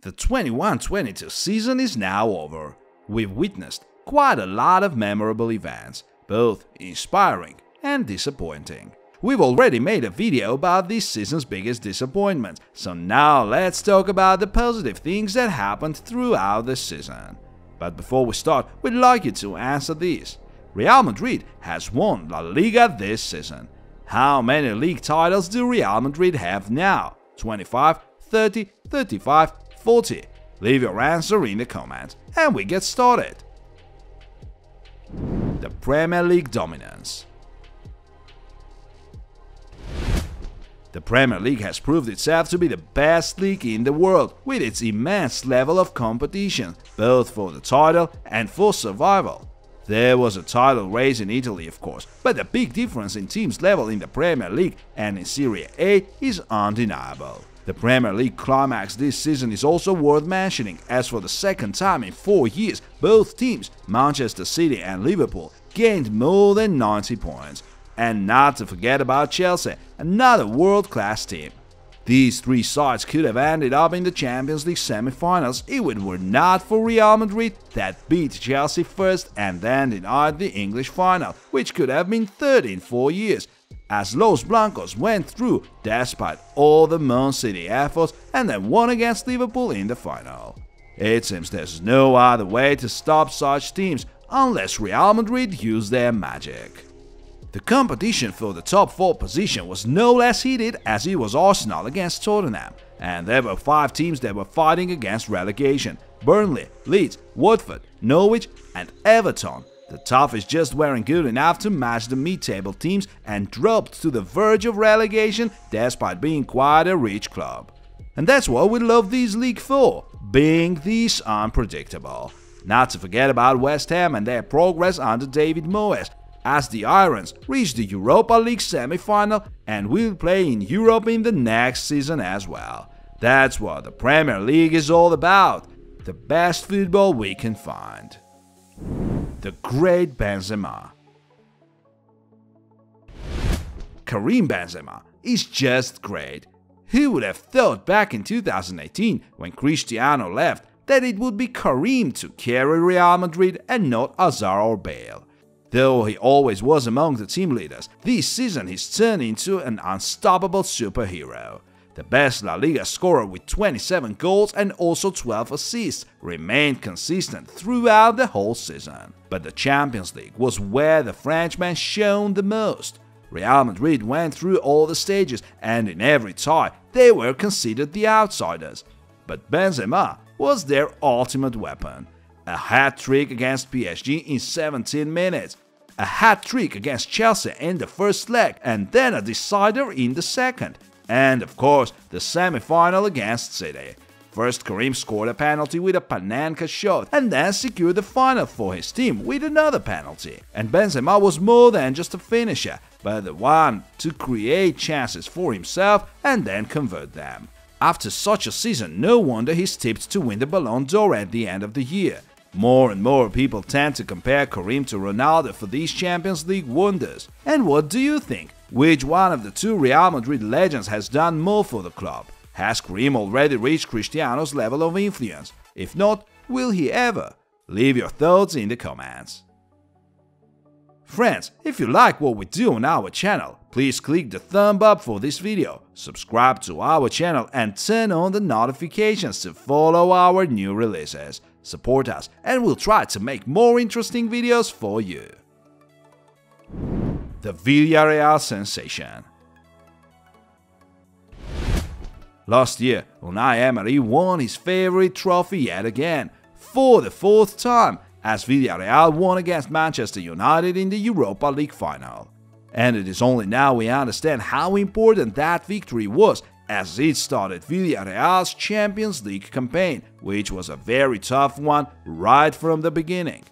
The 21-22 season is now over. We've witnessed quite a lot of memorable events, both inspiring and disappointing. We've already made a video about this season's biggest disappointments, so now let's talk about the positive things that happened throughout the season. But before we start, we'd like you to answer this. Real Madrid has won La Liga this season. How many league titles do Real Madrid have now? 25, 30, 35, 40? Leave your answer in the comments, and we get started. The Premier League dominance. The Premier League has proved itself to be the best league in the world, with its immense level of competition, both for the title and for survival. There was a title race in Italy, of course, but the big difference in teams level in the Premier League and in Serie A is undeniable. The Premier League climax this season is also worth mentioning, as for the second time in 4 years, both teams, Manchester City and Liverpool, gained more than 90 points. And not to forget about Chelsea, another world-class team. These three sides could have ended up in the Champions League semi-finals if it were not for Real Madrid that beat Chelsea first and then denied the English final, which could have been third in 4 years, as Los Blancos went through despite all the Man City efforts and then won against Liverpool in the final. It seems there's no other way to stop such teams unless Real Madrid use their magic. The competition for the top 4 position was no less heated as it was Arsenal against Tottenham, and there were 5 teams that were fighting against relegation: Burnley, Leeds, Watford, Norwich and Everton. The toughest just weren't good enough to match the mid-table teams and dropped to the verge of relegation despite being quite a rich club. And that's what we love this league for, being this unpredictable. Not to forget about West Ham and their progress under David Moyes, as the Irons reached the Europa League semi-final and will play in Europe in the next season as well. That's what the Premier League is all about, the best football we can find. The great Benzema. Karim Benzema is just great. Who would have thought back in 2018, when Cristiano left, that it would be Karim to carry Real Madrid and not Hazard or Bale? Though he always was among the team leaders, this season he's turned into an unstoppable superhero. The best La Liga scorer with 27 goals and also 12 assists remained consistent throughout the whole season. But the Champions League was where the Frenchman shone the most. Real Madrid went through all the stages, and in every tie they were considered the outsiders. But Benzema was their ultimate weapon. A hat-trick against PSG in 17 minutes, a hat-trick against Chelsea in the first leg and then a decider in the second, and of course the semi-final against City. First, Karim scored a penalty with a Panenka shot and then secured the final for his team with another penalty. And Benzema was more than just a finisher, but the one to create chances for himself and then convert them. After such a season, no wonder he's tipped to win the Ballon d'Or at the end of the year. More and more people tend to compare Karim to Ronaldo for these Champions League wonders. And what do you think? Which one of the two Real Madrid legends has done more for the club? Has Karim already reached Cristiano's level of influence? If not, will he ever? Leave your thoughts in the comments. Friends, if you like what we do on our channel, please click the thumb up for this video, subscribe to our channel and turn on the notifications to follow our new releases. Support us and we'll try to make more interesting videos for you. The Villarreal sensation. Last year, Unai Emery won his favorite trophy yet again, for the 4th time, as Villarreal won against Manchester United in the Europa League final. And it is only now we understand how important that victory was, as it started Villarreal's Champions League campaign, which was a very tough one right from the beginning.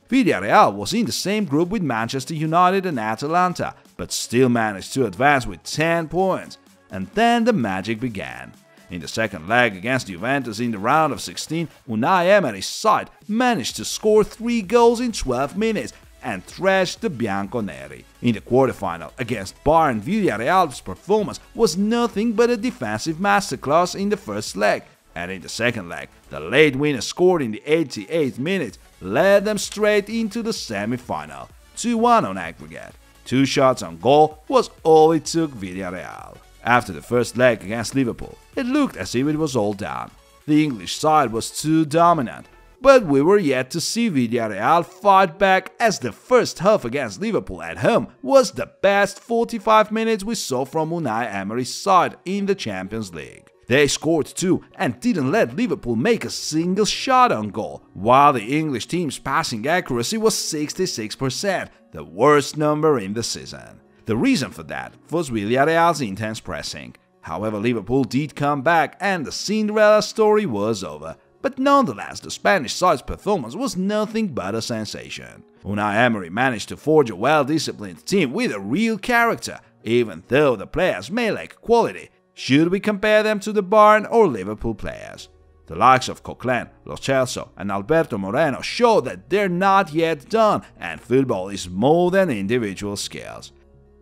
Villarreal was in the same group with Manchester United and Atalanta, but still managed to advance with 10 points. And then the magic began. In the second leg against Juventus in the round of 16, Unai Emery's side managed to score 3 goals in 12 minutes and thrashed the Bianconeri. In the quarterfinal against Bayern, Villarreal's performance was nothing but a defensive masterclass in the first leg, and in the second leg, the late winner scored in the 88th minute led them straight into the semi-final, 2-1 on aggregate. 2 shots on goal was all it took Villarreal. After the first leg against Liverpool, it looked as if it was all done. The English side was too dominant, but we were yet to see Villarreal fight back, as the first half against Liverpool at home was the best 45 minutes we saw from Unai Emery's side in the Champions League. They scored 2 and didn't let Liverpool make a single shot on goal, while the English team's passing accuracy was 66%, the worst number in the season. The reason for that was Villarreal's intense pressing. However, Liverpool did come back and the Cinderella story was over. But nonetheless, the Spanish side's performance was nothing but a sensation. Unai Emery managed to forge a well-disciplined team with a real character, even though the players may lack quality. Should we compare them to the Bayern or Liverpool players? The likes of Coquelin, Lo Celso and Alberto Moreno show that they're not yet done and football is more than individual skills.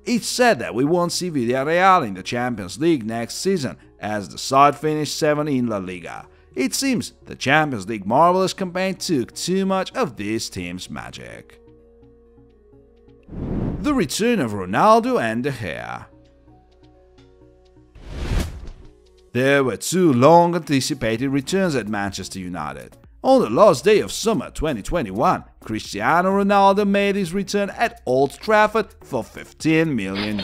It's said that we won't see Villarreal in the Champions League next season, as the side finished 7th in La Liga. It seems the Champions League marvelous campaign took too much of this team's magic. The return of Ronaldo and De Gea. There were 2 long-anticipated returns at Manchester United. On the last day of summer 2021, Cristiano Ronaldo made his return at Old Trafford for €15 million.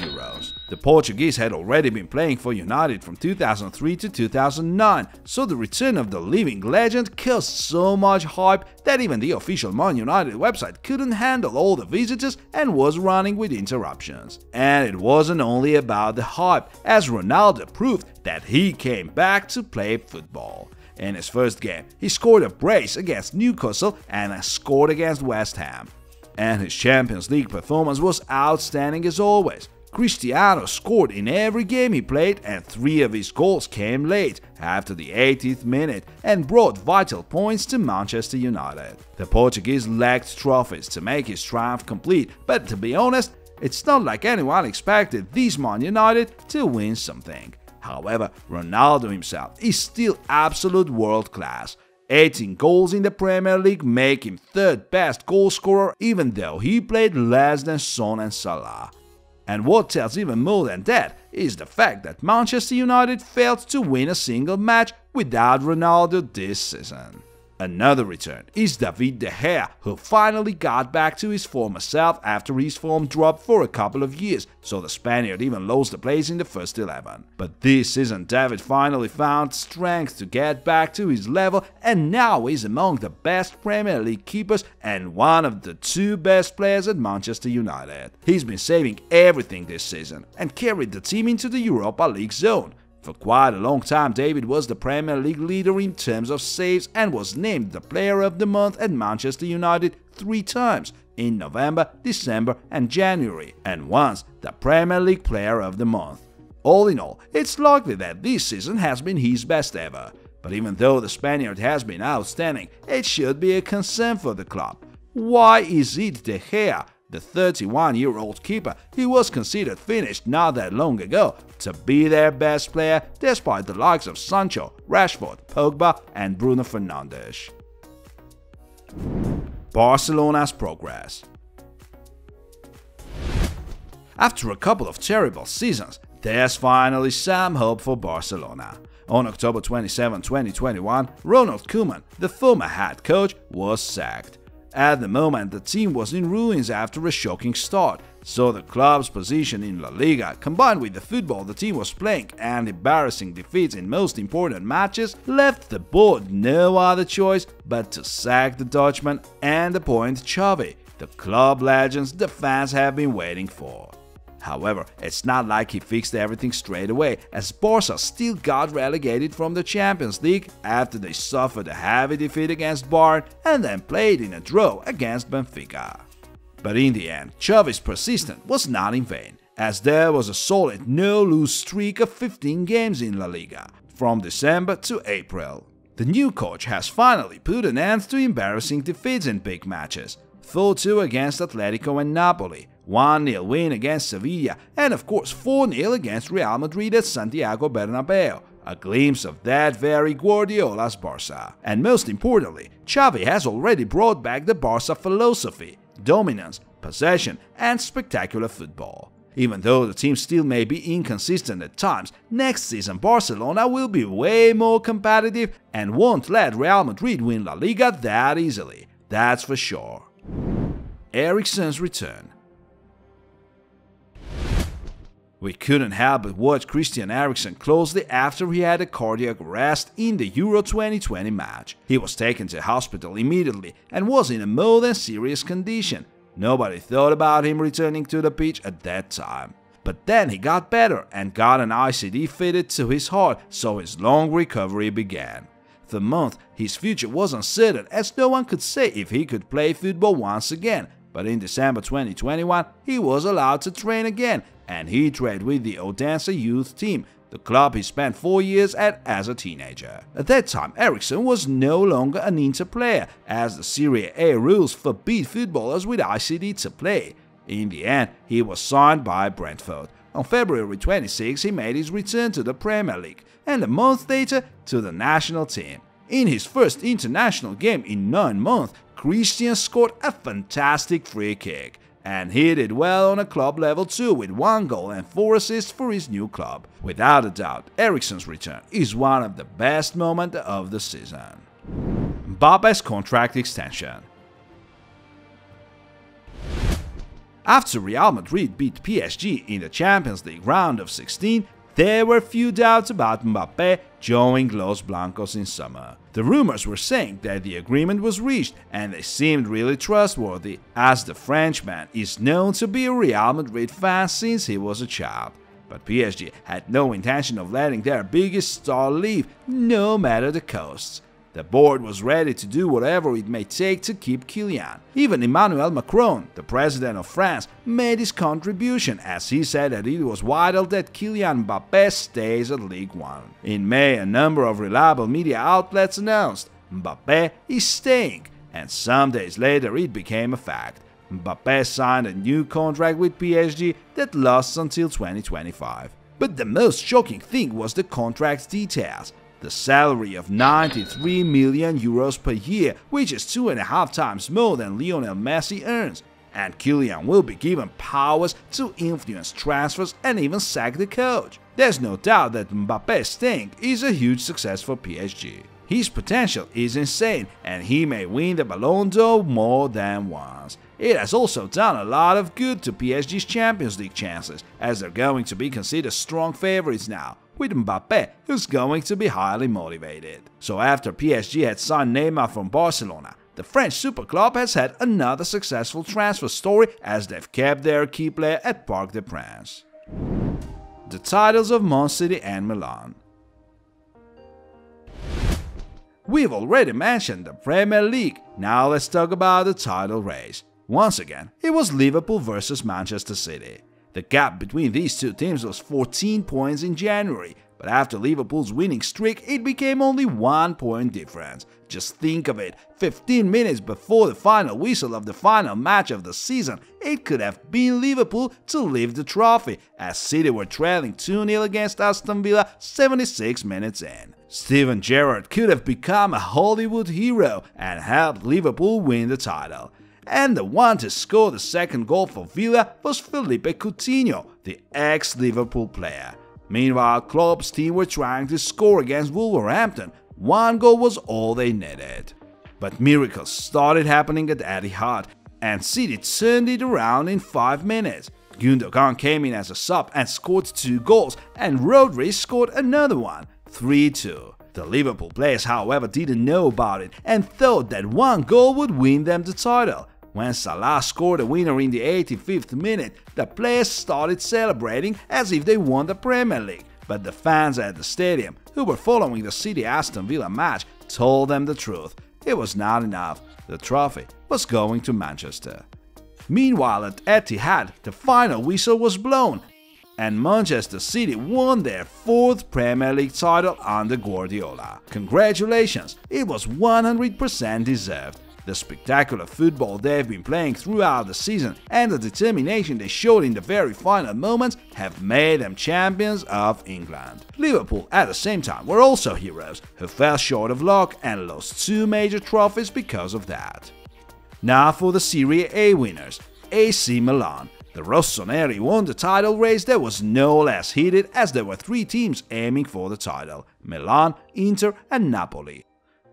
The Portuguese had already been playing for United from 2003 to 2009, so the return of the living legend caused so much hype that even the official Man United website couldn't handle all the visitors and was running with interruptions. And it wasn't only about the hype, as Ronaldo proved that he came back to play football. In his first game, he scored a brace against Newcastle and scored against West Ham. And his Champions League performance was outstanding as always. Cristiano scored in every game he played, and 3 of his goals came late, after the 80th minute, and brought vital points to Manchester United. The Portuguese lacked trophies to make his triumph complete, but to be honest, it's not like anyone expected this Man United to win something. However, Ronaldo himself is still absolute world class. 18 goals in the Premier League make him 3rd best goal scorer, even though he played less than Son and Salah. And what tells even more than that is the fact that Manchester United failed to win a single match without Ronaldo this season. Another return is David De Gea, who finally got back to his former self after his form dropped for a couple of years, so the Spaniard even lost a place in the first 11. But this season David finally found strength to get back to his level, and now is among the best Premier League keepers and one of the 2 best players at Manchester United. He's been saving everything this season and carried the team into the Europa League zone. For quite a long time, David was the Premier League leader in terms of saves and was named the Player of the Month at Manchester United 3 times, in November, December and January, and once the Premier League Player of the Month. All in all, it's likely that this season has been his best ever. But even though the Spaniard has been outstanding, it should be a concern for the club. Why is it De Gea, the 31-year-old keeper, who was considered finished not that long ago, to be their best player despite the likes of Sancho, Rashford, Pogba and Bruno Fernandes? Barcelona's progress. After a couple of terrible seasons, there's finally some hope for Barcelona. On October 27, 2021, Ronald Koeman, the former head coach, was sacked. At the moment, the team was in ruins after a shocking start, so the club's position in La Liga, combined with the football the team was playing and embarrassing defeats in most important matches, left the board no other choice but to sack the Dutchman and appoint Xavi, the club legends the fans have been waiting for. However, it's not like he fixed everything straight away, as Barca still got relegated from the Champions League after they suffered a heavy defeat against Bayern and then played in a draw against Benfica. But in the end, Xavi's persistence was not in vain, as there was a solid no-lose streak of 15 games in La Liga, from December to April. The new coach has finally put an end to embarrassing defeats in big matches: 4-2 against Atletico and Napoli, 1-0 win against Sevilla, and of course 4-0 against Real Madrid at Santiago Bernabeu, a glimpse of that very Guardiola's Barca. And most importantly, Xavi has already brought back the Barca philosophy: dominance, possession, and spectacular football. Even though the team still may be inconsistent at times, next season Barcelona will be way more competitive and won't let Real Madrid win La Liga that easily, that's for sure. ERIKSEN'S return. We couldn't help but watch Christian Eriksen closely after he had a cardiac arrest in the Euro 2020 match. He was taken to hospital immediately and was in a more than serious condition. Nobody thought about him returning to the pitch at that time. But then he got better and got an ICD fitted to his heart, so his long recovery began. For months, his future was uncertain as no one could say if he could play football once again. But in December 2021, he was allowed to train again, and he trained with the Odense youth team, the club he spent 4 years at as a teenager. At that time, Eriksen was no longer an Inter player, as the Serie A rules forbid footballers with ICD to play. In the end, he was signed by Brentford. On February 26, he made his return to the Premier League, and a month later to the national team. In his first international game in 9 months, Christian scored a fantastic free kick. And he did well on a club level too, with 1 goal and 4 assists for his new club. Without a doubt, ERIKSEN'S return is one of the best moments of the season. MBAPPE'S contract extension. After Real Madrid beat PSG in the Champions League round of 16, there were few doubts about Mbappé joining Los Blancos in summer. The rumors were saying that the agreement was reached, and they seemed really trustworthy, as the Frenchman is known to be a Real Madrid fan since he was a child. But PSG had no intention of letting their biggest star leave, no matter the costs. The board was ready to do whatever it may take to keep Kylian. Even Emmanuel Macron, the president of France, made his contribution, as he said that it was vital that Kylian Mbappé stays at Ligue 1. In May, a number of reliable media outlets announced Mbappé is staying, and some days later it became a fact. Mbappé signed a new contract with PSG that lasts until 2025. But the most shocking thing was the contract's details. The salary of 93 million euros per year, which is 2.5 times more than Lionel Messi earns. And Kylian will be given powers to influence transfers and even sack the coach. There's no doubt that Mbappé staying is a huge success for PSG. His potential is insane, and he may win the Ballon d'Or more than once. It has also done a lot of good to PSG's Champions League chances, as they're going to be considered strong favorites now, with Mbappé, who's going to be highly motivated. So after PSG had signed Neymar from Barcelona, the French super club has had another successful transfer story, as they've kept their key player at Parc des Princes. The titles of Man City and Milan. We've already mentioned the Premier League, now let's talk about the title race. Once again, it was Liverpool versus Manchester City. The gap between these two teams was 14 points in January, but after Liverpool's winning streak, it became only 1 point difference. Just think of it, 15 minutes before the final whistle of the final match of the season, it could have been Liverpool to lift the trophy, as City were trailing 2-0 against Aston Villa 76 minutes in. Steven Gerrard could have become a Hollywood hero and helped Liverpool win the title. And the one to score the second goal for Villa was Felipe Coutinho, the ex-Liverpool player. Meanwhile, Klopp's team were trying to score against Wolverhampton. 1 goal was all they needed. But miracles started happening at Etihad, and City turned it around in 5 minutes. Gundogan came in as a sub and scored 2 goals, and Rodri scored another one, 3-2. The Liverpool players, however, didn't know about it and thought that 1 goal would win them the title. When Salah scored a winner in the 85th minute, the players started celebrating as if they won the Premier League, but the fans at the stadium, who were following the City-Aston Villa match, told them the truth. It was not enough. The trophy was going to Manchester. Meanwhile, at Etihad, the final whistle was blown, and Manchester City won their 4th Premier League title under Guardiola. Congratulations, it was 100% deserved. The spectacular football they've been playing throughout the season and the determination they showed in the very final moments have made them champions of England. Liverpool, at the same time, were also heroes who fell short of luck and lost 2 major trophies because of that. Now for the Serie A winners, AC Milan. The Rossoneri won the title race that was no less heated as there were 3 teams aiming for the title: Milan, Inter and Napoli.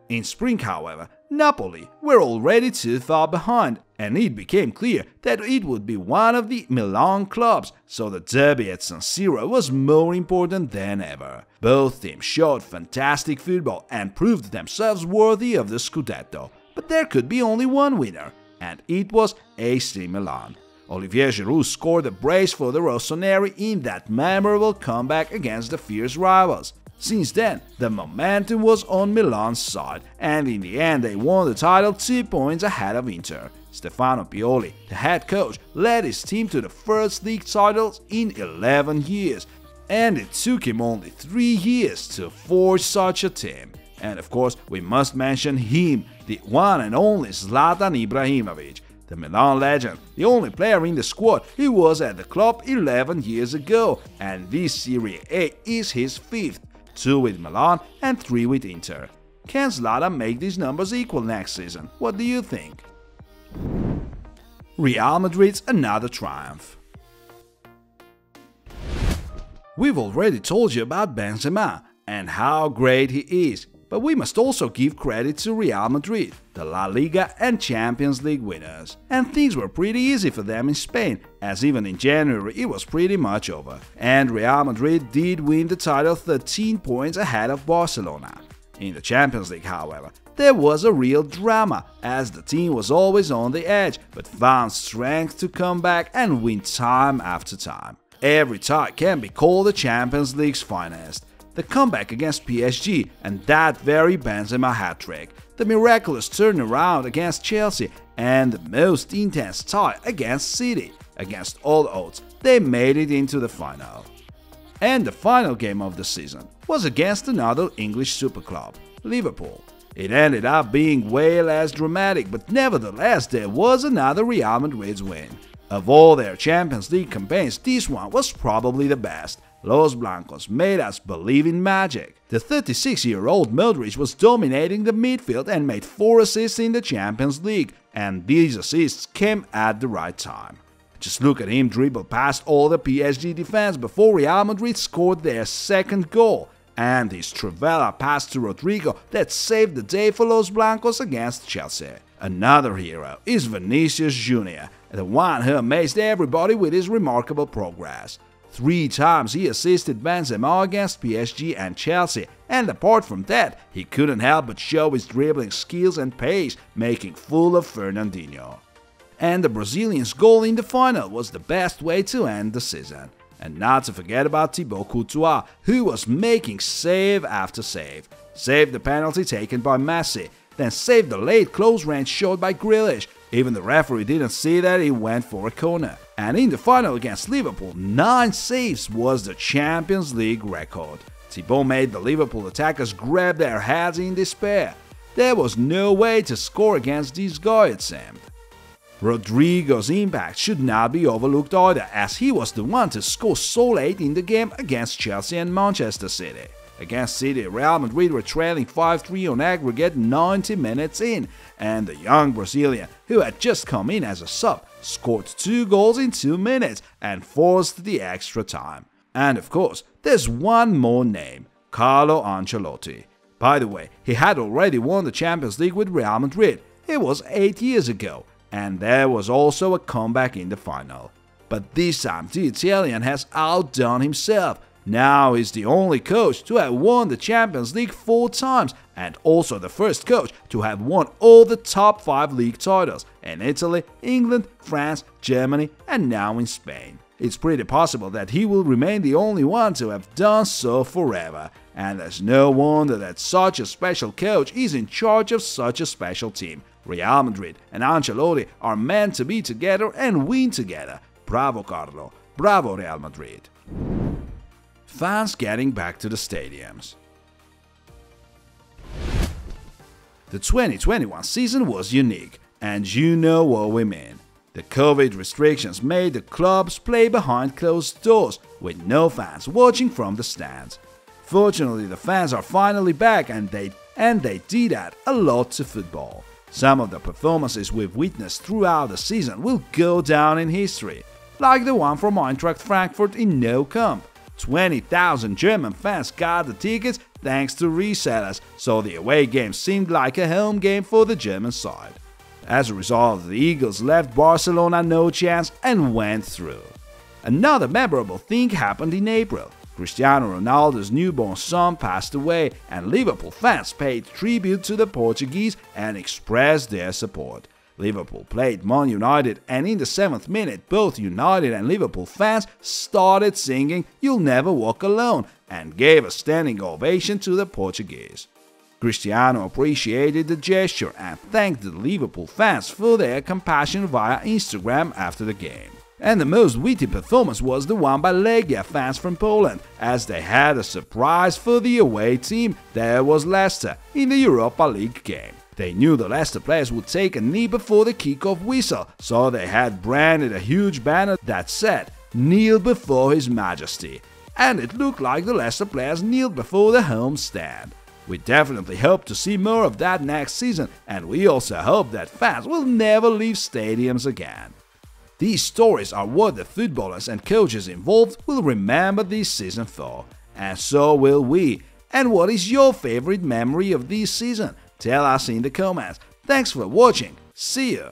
In spring, however, Napoli were already too far behind, and it became clear that it would be one of the Milan clubs, so the derby at San Siro was more important than ever. Both teams showed fantastic football and proved themselves worthy of the Scudetto, but there could be only one winner, and it was AC Milan. Olivier Giroud scored a brace for the Rossoneri in that memorable comeback against the fierce rivals. Since then, the momentum was on Milan's side, and in the end they won the title 2 points ahead of Inter. Stefano Pioli, the head coach, led his team to the first league titles in 11 years, and it took him only 3 years to forge such a team. And of course, we must mention him, the one and only Zlatan Ibrahimovic, the Milan legend, the only player in the squad who was at the club 11 years ago, and this Serie A is his 5th. 2 with Milan and 3 with Inter. Can Zlatan make these numbers equal next season? What do you think? Real Madrid's another triumph. We've already told you about Benzema and how great he is, but we must also give credit to Real Madrid, the La Liga and Champions League winners. And things were pretty easy for them in Spain, as even in January it was pretty much over. And Real Madrid did win the title 13 points ahead of Barcelona. In the Champions League, however, there was a real drama, as the team was always on the edge, but found strength to come back and win time after time. Every tie can be called the Champions League's finest. The comeback against PSG and that very Benzema hat-trick, the miraculous turnaround against Chelsea and the most intense tie against City. Against all odds, they made it into the final. And the final game of the season was against another English super club, Liverpool. It ended up being way less dramatic, but nevertheless there was another Real Madrid's win. Of all their Champions League campaigns, this one was probably the best. Los Blancos made us believe in magic. The 36-year-old Modric was dominating the midfield and made 4 assists in the Champions League, and these assists came at the right time. Just look at him dribble past all the PSG defense before Real Madrid scored their 2nd goal, and his Trivela pass to Rodrigo that saved the day for Los Blancos against Chelsea. Another hero is Vinicius Jr., the one who amazed everybody with his remarkable progress. 3 times he assisted Benzema against PSG and Chelsea, and apart from that, he couldn't help but show his dribbling skills and pace, making fool of Fernandinho. And the Brazilian's goal in the final was the best way to end the season. And not to forget about Thibaut Courtois, who was making save after save. Saved the penalty taken by Messi, then saved the late close-range shot by Grealish. Even the referee didn't see that he went for a corner. And in the final against Liverpool, 9 saves was the Champions League record. Thibaut made the Liverpool attackers grab their heads in despair. There was no way to score against this guy, it seemed. Rodrigo's impact should not be overlooked either, as he was the one to score so late in the game against Chelsea and Manchester City. Against City, Real Madrid were trailing 5-3 on aggregate 90 minutes in, and the young Brazilian, who had just come in as a sub, scored 2 goals in 2 minutes and forced the extra time. And of course, there's one more name, Carlo Ancelotti. By the way, he had already won the Champions League with Real Madrid. It was 8 years ago, and there was also a comeback in the final. But this time the Italian has outdone himself. Now he's the only coach to have won the Champions League 4 times, and also the first coach to have won all the top 5 league titles in Italy, England, France, Germany, and now in Spain. It's pretty possible that he will remain the only one to have done so forever, and there's no wonder that such a special coach is in charge of such a special team. Real Madrid and Ancelotti are meant to be together and win together. Bravo Carlo, bravo Real Madrid. Fans getting back to the stadiums. The 2021 season was unique, and you know what we mean. The COVID restrictions made the clubs play behind closed doors, with no fans watching from the stands. Fortunately, the fans are finally back, and they did add a lot to football. Some of the performances we've witnessed throughout the season will go down in history, like the one from Eintracht Frankfurt in No Camp. 20,000 German fans got the tickets thanks to resellers, so the away game seemed like a home game for the German side. As a result, the Eagles left Barcelona no chance and went through. Another memorable thing happened in April. Cristiano Ronaldo's newborn son passed away, and Liverpool fans paid tribute to the Portuguese and expressed their support. Liverpool played Man United, and in the 7th minute both United and Liverpool fans started singing "You'll Never Walk Alone" and gave a standing ovation to the Portuguese. Cristiano appreciated the gesture and thanked the Liverpool fans for their compassion via Instagram after the game. And the most witty performance was the one by Legia fans from Poland, as they had a surprise for the away team. There was Leicester in the Europa League game. They knew the Leicester players would take a knee before the kickoff whistle, so they had branded a huge banner that said "Kneel before His Majesty," and it looked like the Leicester players kneeled before the home stand. We definitely hope to see more of that next season, and we also hope that fans will never leave stadiums again. These stories are what the footballers and coaches involved will remember this season for, and so will we. And what is your favorite memory of this season? Tell us in the comments. Thanks for watching. See you!